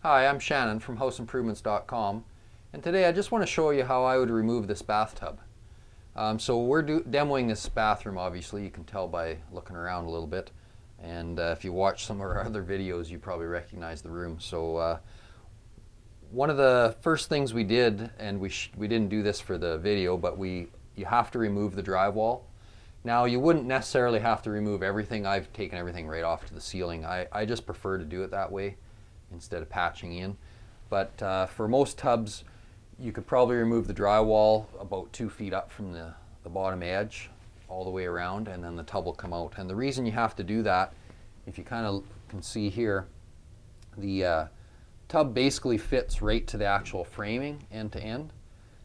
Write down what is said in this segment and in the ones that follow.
Hi, I'm Shannon from houseimprovements.com, and today I just want to show you how I would remove this bathtub. So we're demoing this bathroom, obviously. You can tell by looking around a little bit, and if you watch some of our other videos you probably recognize the room. So one of the first things we did, and we didn't do this for the video, but you have to remove the drywall. Now, you wouldn't necessarily have to remove everything. I've taken everything right off to the ceiling. I just prefer to do it that way instead of patching in. But for most tubs, you could probably remove the drywall about 2 feet up from the bottom edge all the way around, and then the tub will come out. And the reason you have to do that, if you kind of can see here, the tub basically fits right to the actual framing end to end.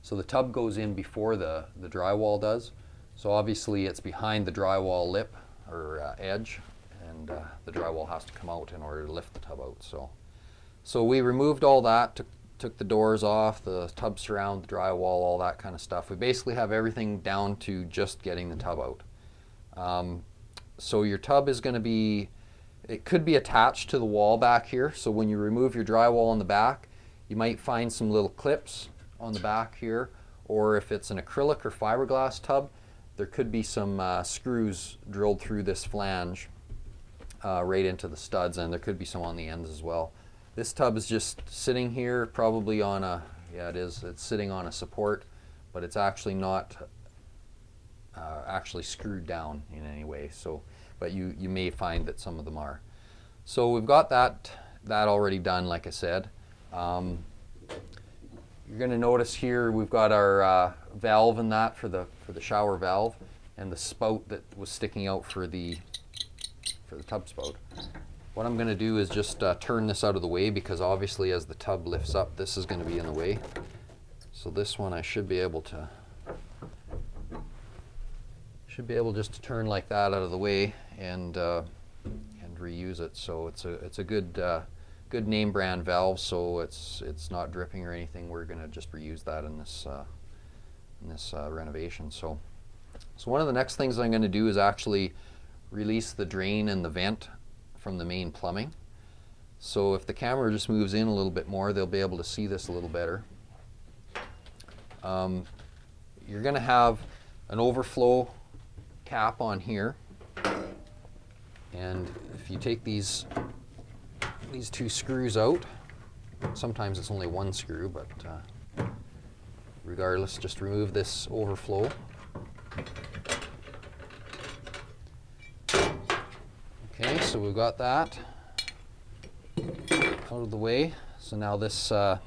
So the tub goes in before the drywall does. So obviously it's behind the drywall lip or edge, and the drywall has to come out in order to lift the tub out. So we removed all that, took the doors off, the tub surround, the drywall, all that kind of stuff. We basically have everything down to just getting the tub out. So your tub is going to be, it could be attached to the wall back here. So when you remove your drywall on the back, you might find some little clips on the back here, or if it's an acrylic or fiberglass tub, there could be some screws drilled through this flange right into the studs, and there could be some on the ends as well. This tub is just sitting here, probably on a, it's sitting on a support, but it's actually not actually screwed down in any way. So, but you may find that some of them are. So we've got that already done, like I said. You're going to notice here we've got our valve in that for the shower valve, and the spout that was sticking out for the tub spout. What I'm going to do is just turn this out of the way, because obviously as the tub lifts up, this is going to be in the way. So this one I should be able just to turn like that out of the way and reuse it. So it's a good name brand valve, so it's not dripping or anything. We're going to just reuse that in this renovation. So one of the next things I'm going to do is actually release the drain and the vent from the main plumbing. So if the camera just moves in a little bit more, they'll be able to see this a little better. You're going to have an overflow cap on here, and if you take these two screws out, sometimes it's only one screw, but regardless, just remove this overflow. Okay, so we've got that out of the way. So now this, I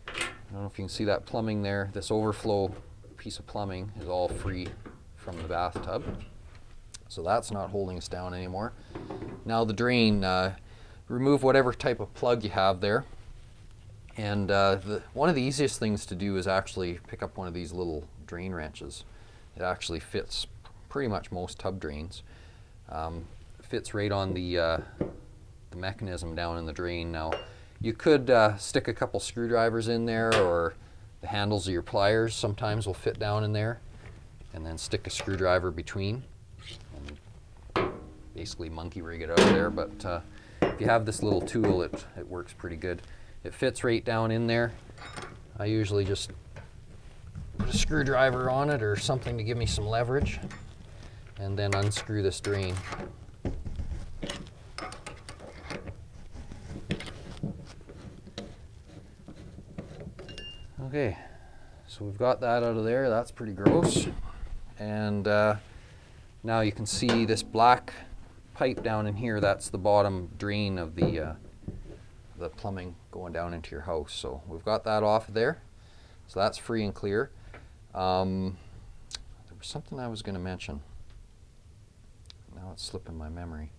don't know if you can see that plumbing there, this overflow piece of plumbing is all free from the bathtub. So that's not holding us down anymore. Now the drain, remove whatever type of plug you have there. And one of the easiest things to do is actually pick up one of these little drain wrenches. It actually fits pretty much most tub drains. Fits right on the mechanism down in the drain. Now you could stick a couple screwdrivers in there, or the handles of your pliers sometimes will fit down in there, and then stick a screwdriver between and basically monkey rig it out of there. But if you have this little tool, it works pretty good. It fits right down in there. I usually just put a screwdriver on it or something to give me some leverage, and then unscrew this drain. Okay, so we've got that out of there. That's pretty gross. And now you can see this black pipe down in here. That's the bottom drain of the plumbing going down into your house. So we've got that off of there. So that's free and clear. There was something I was going to mention. Now it's slipping my memory.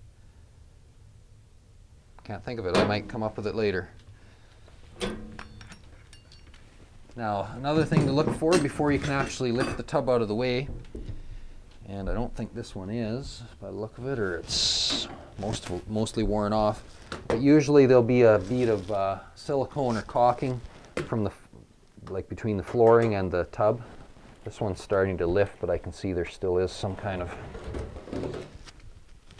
Can't think of it. I might come up with it later. Now, another thing to look for before you can actually lift the tub out of the way, and I don't think this one is by the look of it, or it's mostly worn off, but usually there'll be a bead of silicone or caulking from between the flooring and the tub. This one's starting to lift, but I can see there still is some kind of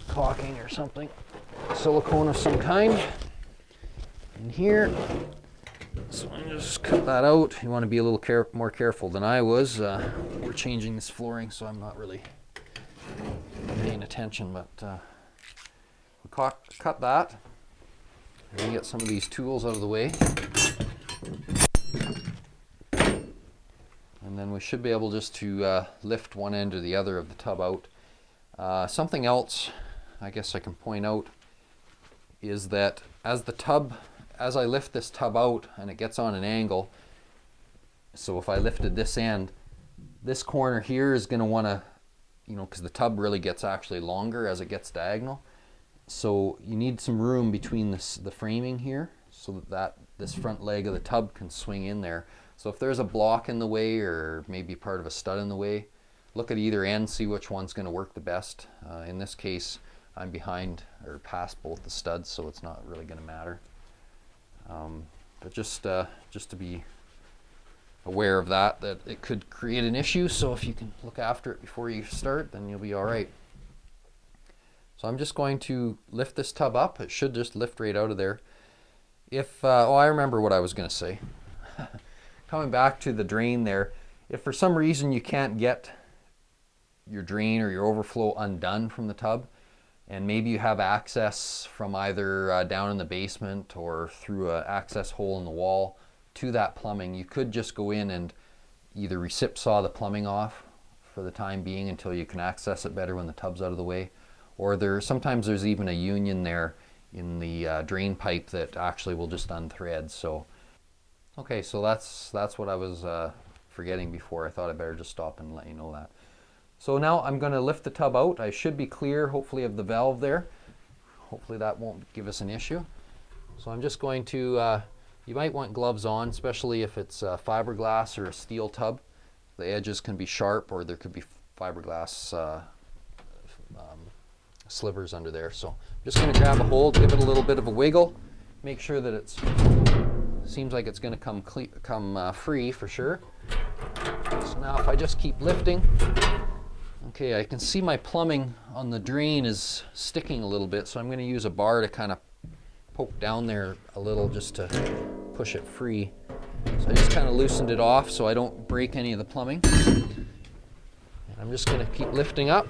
caulking or something, silicone of some kind. in here. So I'm just cut that out. You want to be a little more careful than I was. We're changing this flooring, so I'm not really paying attention, but we cut that. And get some of these tools out of the way. And then we should be able just to lift one end or the other of the tub out. Something else I guess I can point out is that as I lift this tub out and it gets on an angle, so if I lifted this end, this corner here is going to want to, because the tub really gets actually longer as it gets diagonal. So you need some room between the framing here so that this front leg of the tub can swing in there. So if there's a block in the way or maybe part of a stud in the way, look at either end, see which one's going to work the best. In this case, I'm behind or past both the studs, so it's not really going to matter. But just to be aware of that it could create an issue. So if you can look after it before you start, then you'll be all right. So I'm just going to lift this tub up. It should just lift right out of there. I remember what I was going to say. Coming back to the drain there, if for some reason you can't get your drain or your overflow undone from the tub, and maybe you have access from either down in the basement or through an access hole in the wall to that plumbing, you could just go in and either recip saw the plumbing off for the time being until you can access it better when the tub's out of the way, or sometimes there's even a union there in the drain pipe that actually will just unthread. So okay, so that's what I was forgetting before. I thought I'd better just stop and let you know that. So now I'm going to lift the tub out. I should be clear, hopefully, of the valve there. Hopefully that won't give us an issue. So I'm just going to, you might want gloves on, especially if it's fiberglass or a steel tub. The edges can be sharp, or there could be fiberglass slivers under there. So I'm just going to grab a hold, give it a little bit of a wiggle, make sure that it seems like it's going to come free for sure. So now if I just keep lifting, okay, I can see my plumbing on the drain is sticking a little bit, so I'm going to use a bar to kind of poke down there a little just to push it free. So I just kind of loosened it off so I don't break any of the plumbing. And I'm just going to keep lifting up.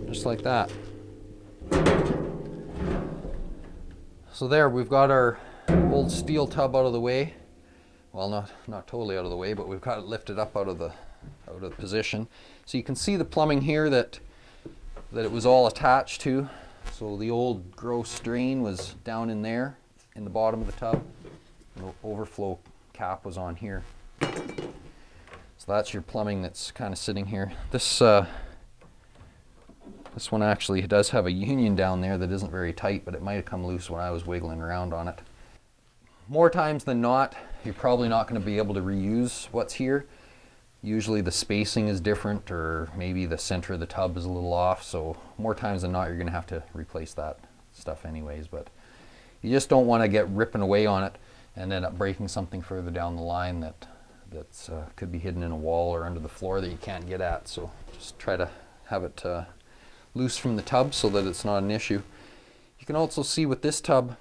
Just like that. So there, we've got our old steel tub out of the way. Well, not totally out of the way, but we've got it lifted up out of the position. So you can see the plumbing here that it was all attached to. So the old gross drain was down in there in the bottom of the tub. The overflow cap was on here. So that's your plumbing that's kind of sitting here. This one actually does have a union down there that isn't very tight, but it might have come loose when I was wiggling around on it. More times than not, you're probably not going to be able to reuse what's here. Usually the spacing is different, or maybe the center of the tub is a little off, so more times than not you're going to have to replace that stuff anyways. But you just don't want to get ripping away on it and end up breaking something further down the line that could be hidden in a wall or under the floor that you can't get at. So just try to have it loose from the tub so that it's not an issue. You can also see with this tub,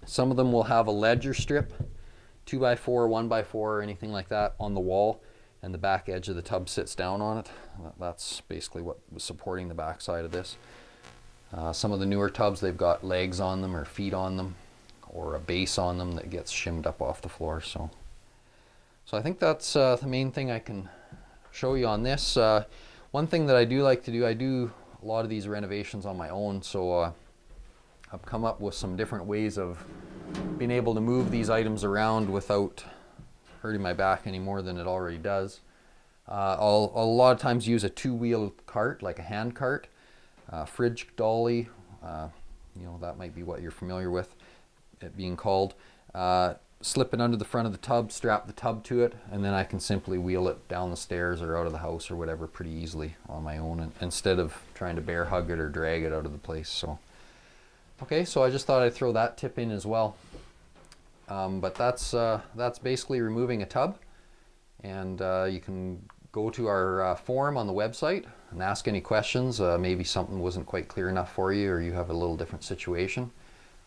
some of them will have a ledger strip, 2x4, 1x4, or anything like that on the wall, and the back edge of the tub sits down on it. That's basically what was supporting the back side of this. Some of the newer tubs, they've got legs on them or feet on them or a base on them that gets shimmed up off the floor. So I think that's the main thing I can show you on this. One thing that I do like to do, I do a lot of these renovations on my own, so I've come up with some different ways of being able to move these items around without hurting my back any more than it already does. I'll a lot of times use a two-wheel cart, like a hand cart, fridge dolly, that might be what you're familiar with it being called. Slip it under the front of the tub, strap the tub to it, and then I can simply wheel it down the stairs or out of the house or whatever pretty easily on my own, instead of trying to bear hug it or drag it out of the place. So okay, so I just thought I'd throw that tip in as well. But that's basically removing a tub, and you can go to our forum on the website and ask any questions. Maybe something wasn't quite clear enough for you, or you have a little different situation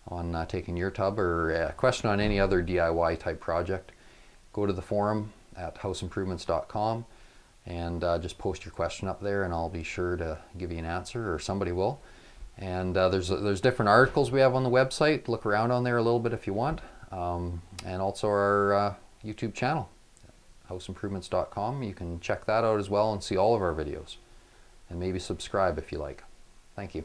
on taking your tub, or a question on any other DIY type project. Go to the forum at houseimprovements.com and just post your question up there, and I'll be sure to give you an answer, or somebody will. And there's different articles we have on the website. Look around on there a little bit if you want. And also our YouTube channel, houseimprovements.com. You can check that out as well and see all of our videos. And maybe subscribe if you like. Thank you.